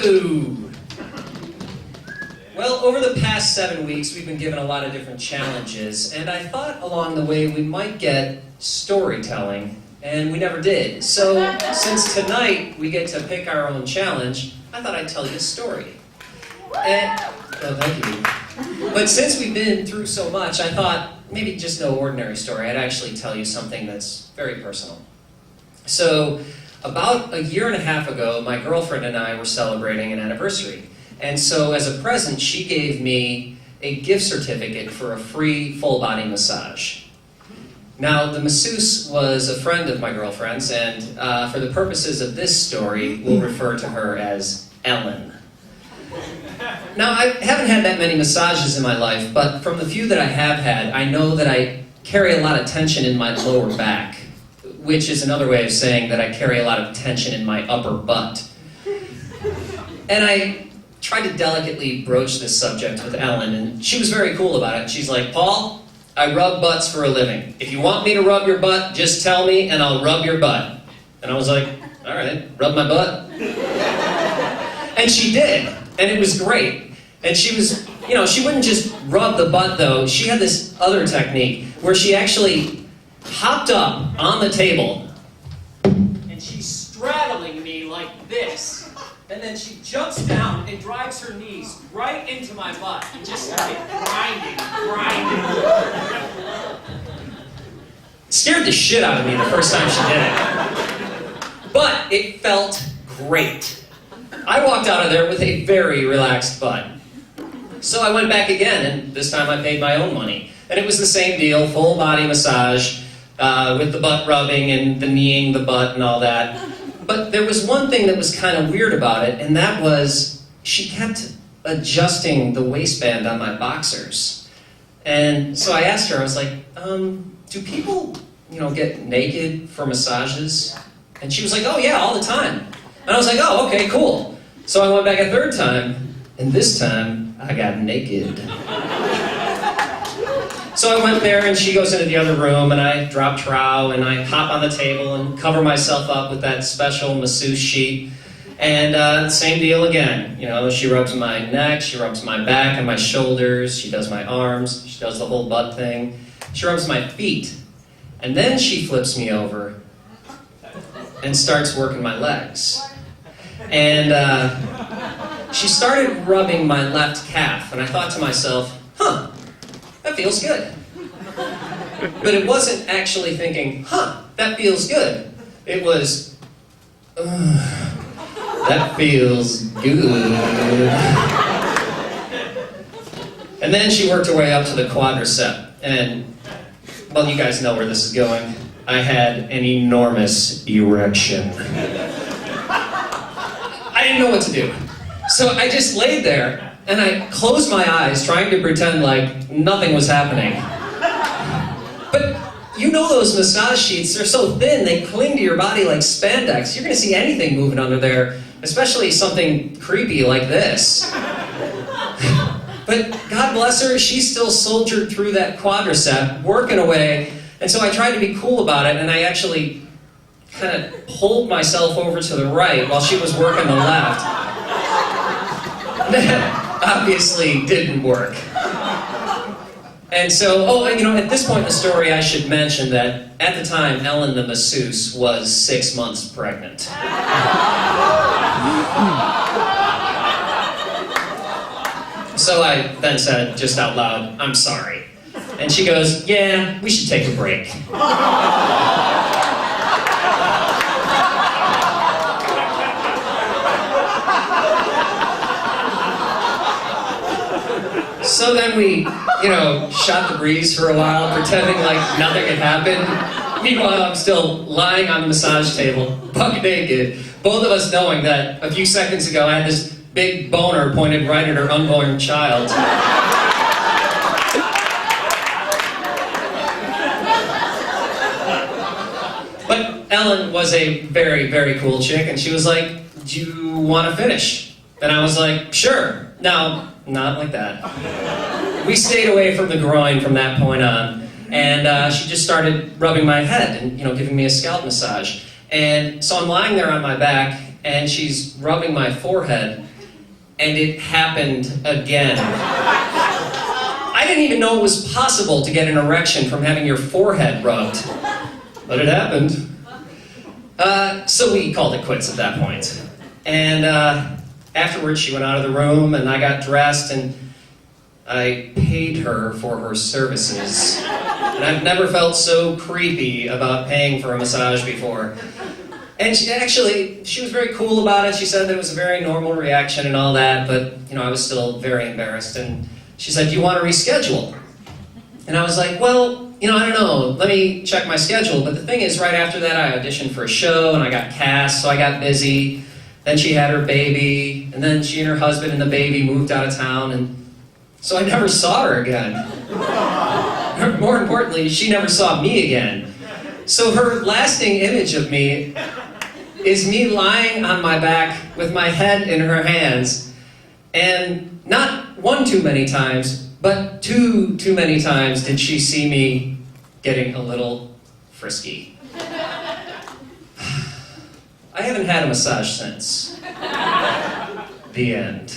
Hello! Well, over the past 7 weeks, we've been given a lot of different challenges, and I thought along the way we might get storytelling, and we never did. So, since tonight we get to pick our own challenge, I thought I'd tell you a story. Thank you. But since we've been through so much, I thought maybe just no ordinary story. I'd actually tell you something that's very personal. So, about a year and a half ago, my girlfriend and I were celebrating an anniversary. And so, as a present, she gave me a gift certificate for a free full-body massage. Now, the masseuse was a friend of my girlfriend's, and for the purposes of this story, we'll refer to her as Ellen. Now, I haven't had that many massages in my life, but from the few that I have had, I know that I carry a lot of tension in my lower back, which is another way of saying that I carry a lot of tension in my upper butt. And I tried to delicately broach this subject with Ellen, and she was very cool about it. She's like, "Paul, I rub butts for a living. If you want me to rub your butt, just tell me and I'll rub your butt." And I was like, "All right, rub my butt." And she did, and it was great. And she was, she wouldn't just rub the butt though. She had this other technique where she actually hopped up on the table and she's straddling me like this. And then she jumps down and drives her knees right into my butt and just started grinding. It scared the shit out of me the first time she did it. But it felt great. I walked out of there with a very relaxed butt. So I went back again, and this time I paid my own money. And it was the same deal, full body massage, with the butt rubbing and the kneeing the butt and all that. But there was one thing that was kind of weird about it, and that was she kept adjusting the waistband on my boxers. And so I asked her, I was like, do people, get naked for massages? And she was like, "Oh yeah, all the time." And I was like, "Oh, okay, cool." So I went back a third time, and this time I got naked. So I went there, and she goes into the other room, and I drop trow, and I hop on the table and cover myself up with that special masseuse sheet. And same deal again. She rubs my neck, she rubs my back and my shoulders, she does my arms, she does the whole butt thing. She rubs my feet. And then she flips me over and starts working my legs. And she started rubbing my left calf, and I thought to myself, that feels good. But it wasn't actually thinking, that feels good. It was, that feels good. And then she worked her way up to the quadricep, and, well, you guys know where this is going. I had an enormous erection. I didn't know what to do. So I just laid there, and I closed my eyes, trying to pretend like nothing was happening. But those massage sheets, they're so thin, they cling to your body like spandex. You're going to see anything moving under there, especially something creepy like this. But God bless her, she still soldiered through that quadricep, working away. And so I tried to be cool about it, and I actually kind of pulled myself over to the right while she was working the left. That obviously didn't work. And so, at this point in the story, I should mention that at the time, Ellen the masseuse was 6 months pregnant. So I then said, just out loud, "I'm sorry." And she goes, "Yeah, we should take a break." So then we, shot the breeze for a while, pretending like nothing had happened. Meanwhile, I'm still lying on the massage table, buck naked, both of us knowing that a few seconds ago I had this big boner pointed right at her unborn child. But Ellen was a very, very cool chick, and she was like, "Do you want to finish?" And I was like, "Sure." Now, not like that. We stayed away from the groin from that point on, and she just started rubbing my head and, giving me a scalp massage. And so I'm lying there on my back, and she's rubbing my forehead, and it happened again. I didn't even know it was possible to get an erection from having your forehead rubbed, but it happened. So we called it quits at that point. And afterwards, she went out of the room, and I got dressed, and I paid her for her services. And I've never felt so creepy about paying for a massage before. And she was very cool about it. She said that it was a very normal reaction and all that, but I was still very embarrassed. And she said, "Do you want to reschedule?" And I was like, "Well, I don't know. Let me check my schedule." But the thing is, right after that, I auditioned for a show, and I got cast, so I got busy. Then she had her baby, and then she and her husband and the baby moved out of town, and so I never saw her again. More importantly, she never saw me again. So her lasting image of me is me lying on my back with my head in her hands, and not one too many times, but two too many times did she see me getting a little frisky. I haven't had a massage since. The end.